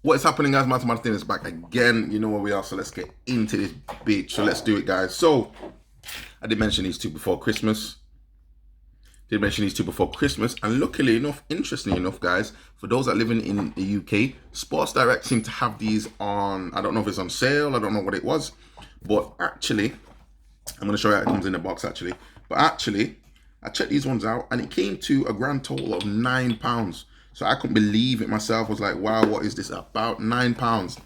What is happening, guys? Martin is back again. You know where we are, so let's get into this bitch. So let's do it, guys. So I did mention these two before Christmas. And luckily enough, interestingly enough, guys, for those that live in the UK, Sports Direct seem to have these on. I don't know if it's on sale. I don't know what it was, but actually, I'm going to show you how it comes in the box. Actually, I checked these ones out, and it came to a grand total of £9. So I couldn't believe it myself. I was like, wow, what is this about? £9.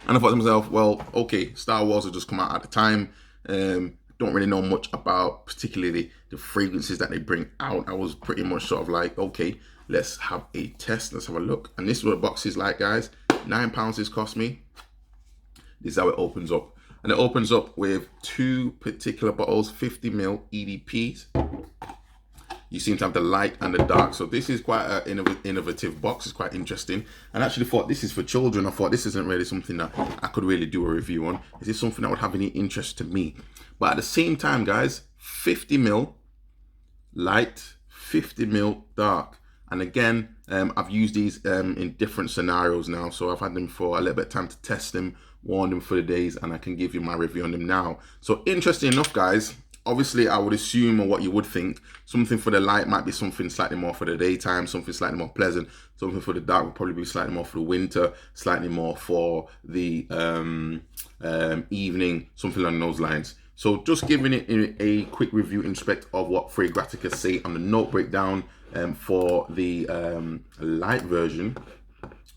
And I thought to myself, well, okay, Star Wars had just come out at the time. Don't really know much about particularly the fragrances that they bring out. I was pretty much sort of like, okay, let's have a test. Let's have a look. And this is what the box is like, guys. £9 this cost me. This is how it opens up. And it opens up with two particular bottles, 50ml EDPs. You seem to have the light and the dark. So this is quite an innovative box. It's quite interesting. And I actually thought this is for children. I thought this isn't really something that I could really do a review on. Is this something that would have any interest to me? But at the same time, guys, 50ml light, 50ml dark. And again, I've used these in different scenarios now. So I've had them for a little bit of time to test them, warn them for the days, and I can give you my review on them now. So interesting enough, guys, obviously I would assume, or what you would think, something for the light might be something slightly more for the daytime, something slightly more pleasant. Something for the dark would probably be slightly more for the winter, slightly more for the evening, something along those lines. So just giving it a quick review in respect of what Fragrantica say on the note breakdown for the light version,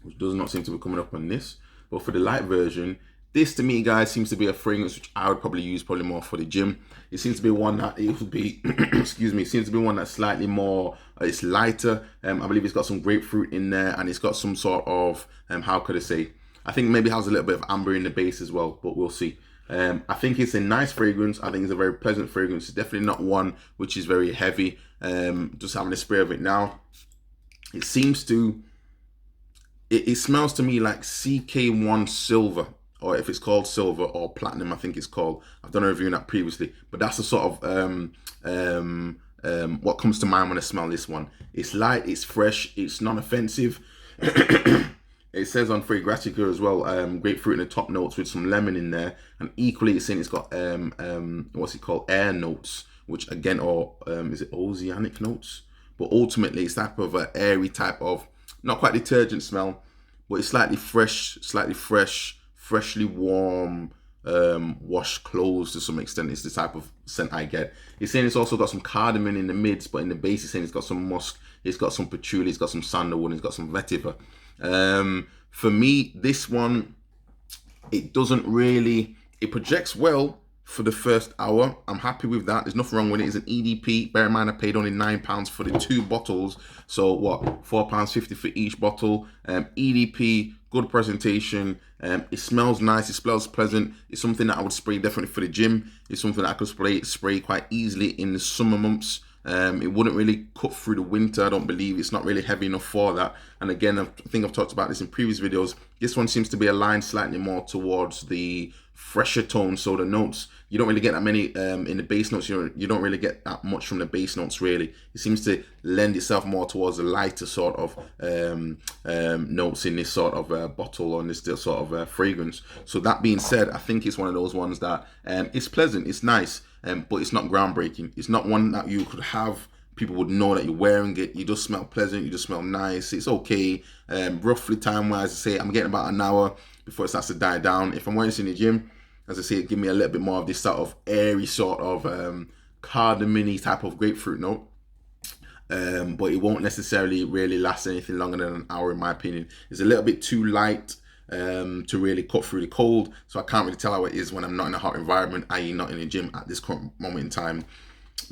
which does not seem to be coming up on this, but for the light version, this to me, guys, seems to be a fragrance which I would probably use probably more for the gym. It seems to be one that it would be, excuse me, it seems to be one that's slightly more, it's lighter. I believe it's got some grapefruit in there, and it's got some sort of, how could I say, I think maybe it has a little bit of amber in the base as well, but we'll see. I think it's a nice fragrance. I think it's a very pleasant fragrance. It's definitely not one which is very heavy. Just having a spray of it now, it seems to, it smells to me like CK1 Silver, or if it's called Silver or Platinum, I think it's called. I've done a review on that previously, but that's the sort of what comes to mind when I smell this one. It's light, it's fresh, it's non-offensive. It says on Fragrantica as well, grapefruit in the top notes with some lemon in there, and equally it's saying it's got what's it called, air notes, which again, or is it oceanic notes? But ultimately, it's type of an airy type of, not quite detergent smell, but it's slightly fresh, freshly warm, washed clothes to some extent. It's the type of scent I get. It's saying it's also got some cardamom in the mids, but in the base it's saying it's got some musk, it's got some patchouli, it's got some sandalwood, it's got some vetiver. For me, this one, it doesn't really, it projects well for the first hour. I'm happy with that. There's nothing wrong with it. It's an EDP. Bear in mind, I paid only £9 for the two bottles. So what, £4.50 for each bottle. EDP, good presentation. It smells nice. It smells pleasant. It's something that I would spray definitely for the gym. It's something that I could spray quite easily in the summer months. It wouldn't really cut through the winter, I don't believe. It's not really heavy enough for that. And again, I think I've talked about this in previous videos. This one seems to be aligned slightly more towards the fresher tone. So the notes, you don't really get that many in the base notes. You don't really get that much from the base notes, really. It seems to lend itself more towards the lighter sort of notes in this sort of bottle, or in this sort of fragrance. So that being said, I think it's one of those ones that it's pleasant, it's nice. But it's not groundbreaking. It's not one that you could have, people would know that you're wearing it. You just smell pleasant, you just smell nice. It's okay. Roughly time-wise, I say I'm getting about an hour before it starts to die down. If I'm wearing this in the gym, as I say, it give me a little bit more of this sort of airy sort of cardamom-y type of grapefruit note. But it won't necessarily really last anything longer than an hour, in my opinion. It's a little bit too light to really cut through the cold, so I can't really tell how it is when I'm not in a hot environment, i.e. not in the gym at this current moment in time,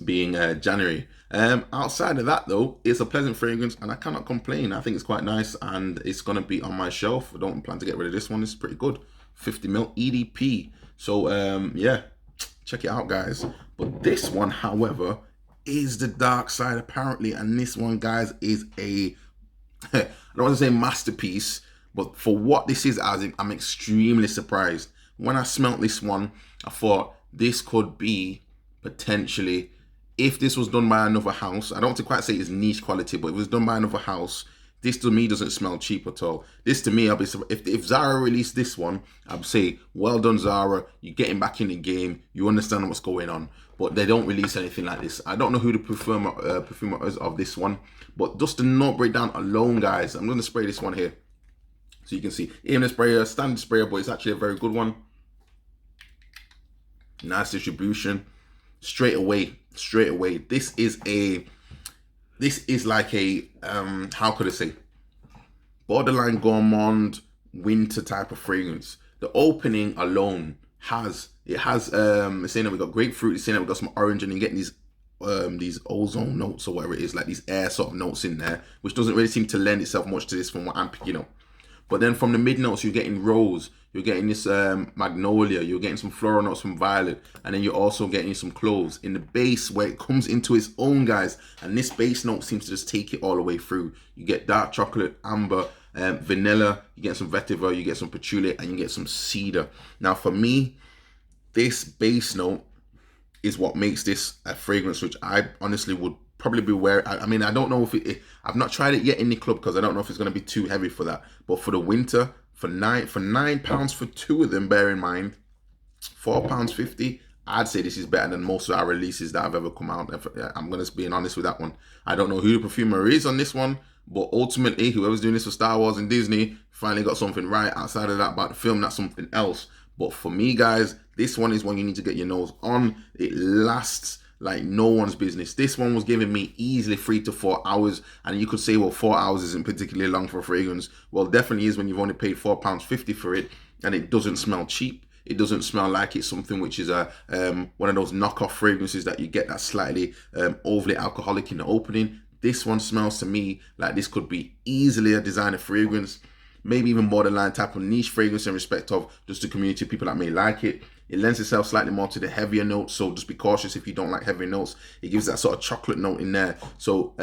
being January. Outside of that though, it's a pleasant fragrance and I cannot complain. I think it's quite nice, and it's going to be on my shelf. I don't plan to get rid of this one. It's pretty good. 50ml EDP. So yeah, check it out, guys. But this one, however, is the dark side apparently, and this one, guys, is a I don't want to say masterpiece, but for what this is, I'm extremely surprised. When I smelt this one, I thought this could be potentially, if this was done by another house, I don't want to quite say it's niche quality, but if it was done by another house, This to me doesn't smell cheap at all. This to me, if Zara released this one, I'd say, well done, Zara. You're getting back in the game. You understand what's going on. But they don't release anything like this. I don't know who the perfumer is of this one, but just the note breakdown alone, guys. I'm going to spray this one here, so you can see. Even a sprayer, standard sprayer, but it's actually a very good one. Nice distribution. Straight away. This is like a how could I say, borderline gourmand winter type of fragrance. The opening alone has it's saying that we got grapefruit, it's saying that we got some orange, and you get these ozone notes or whatever it is, like these air sort of notes in there, which doesn't really seem to lend itself much to this from what I'm picking up. But then from the mid notes, you're getting rose, you're getting this magnolia, you're getting some floral notes from violet, and then you're also getting some cloves. In the base, where it comes into its own, guys, and this base note seems to just take it all the way through. You get dark chocolate, amber, vanilla, you get some vetiver, you get some patchouli, and you get some cedar. Now for me, this base note is what makes this a fragrance which I honestly would probably be wearing. I mean, I don't know if I've not tried it yet in the club, because I don't know if it's going to be too heavy for that. But for the winter, for £9 for two of them, bear in mind, £4.50, I'd say this is better than most of our releases that have ever come out. I'm going to be honest with that one. I don't know who the perfumer is on this one, but ultimately, whoever's doing this for Star Wars and Disney finally got something right. Outside of that, about the film, that's something else. But for me, guys, this one is one you need to get your nose on. It lasts like no one's business. This one was giving me easily 3 to 4 hours, and you could say, well, 4 hours isn't particularly long for a fragrance. Well, definitely is when you've only paid £4.50 for it, and it doesn't smell cheap. It doesn't smell like it's something which is a one of those knockoff fragrances that you get that's slightly overly alcoholic in the opening. This one smells to me like this could be easily a designer fragrance, maybe even borderline type of niche fragrance in respect of just the community of people that may like it. It lends itself slightly more to the heavier notes, so just be cautious if you don't like heavy notes. It gives that sort of chocolate note in there. So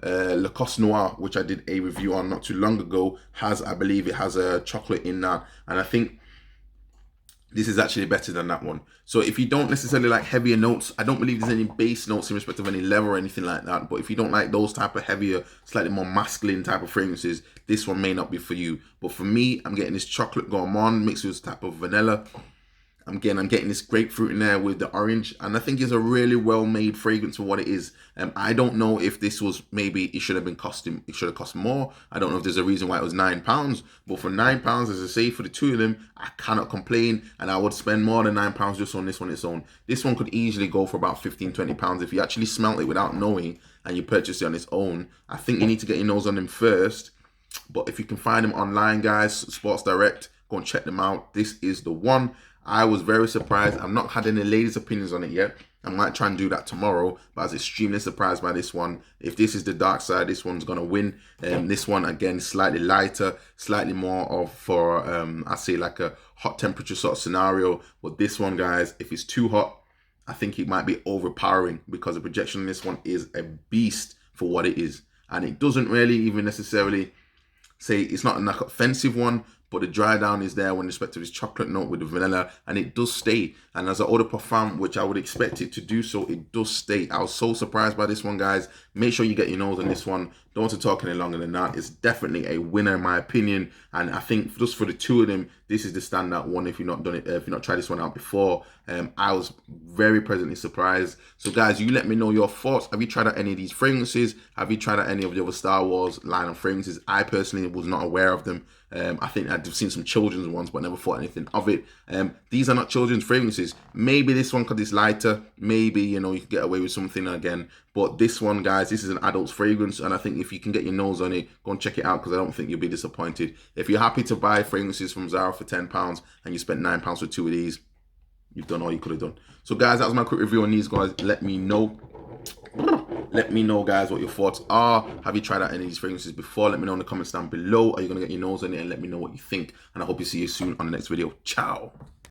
Lacoste Noir, which I did a review on not too long ago, I believe it has a chocolate in that, and I think this is actually better than that one. So if you don't necessarily like heavier notes, I don't believe there's any base notes in respect of any leather or anything like that. But if you don't like those type of heavier, slightly more masculine type of fragrances, this one may not be for you. But for me, I'm getting this chocolate gourmand mixed with this type of vanilla. I'm getting this grapefruit in there with the orange, and I think it's a really well-made fragrance for what it is. I don't know if this was, maybe it should have cost more. I don't know if there's a reason why it was £9, but for £9, as I say, for the two of them, I cannot complain, and I would spend more than £9 just on this one its own. This one could easily go for about £15-20 if you actually smelt it without knowing and you purchase it on its own. I think you need to get your nose on them first, but if you can find them online, guys, Sports Direct, go and check them out. This is the one. I was very surprised. I've not had any ladies' opinions on it yet. I might try and do that tomorrow, but I was extremely surprised by this one. If this is the dark side, this one's going to win. This one, again, slightly lighter, slightly more of for, I say, like a hot temperature sort of scenario. But this one, guys, if it's too hot, I think it might be overpowering, because the projection on this one is a beast for what it is. And it doesn't really even necessarily say, it's not an offensive one, but the dry down is there when respect to this chocolate note with the vanilla, and it does stay. And as an eau de parfum, which I would expect it to do so, it does stay. I was so surprised by this one, guys. Make sure you get your nose on this one. Don't want to talk any longer than that. It's definitely a winner in my opinion, and I think just for the two of them, this is the standout one. If you've not done it, if you've not tried this one out before, I was very pleasantly surprised. So guys, you let me know your thoughts. Have you tried out any of these fragrances? Have you tried out any of the other Star Wars line of fragrances? I personally was not aware of them. I think I've seen some children's ones, but never thought anything of it. These are not children's fragrances. Maybe this one, because it's lighter, maybe, you know, you could get away with something again. But this one, guys, this is an adult's fragrance, and I think if you can get your nose on it, go and check it out, because I don't think you'll be disappointed. If you're happy to buy fragrances from Zara for £10 and you spent £9 for two of these, you've done all you could have done. So guys, that was my quick review on these guys. Let me know. Let me know, guys, what your thoughts are. Have you tried out any of these fragrances before? Let me know in the comments down below. Are you going to get your nose on it? And let me know what you think. And I hope to see you soon on the next video. Ciao.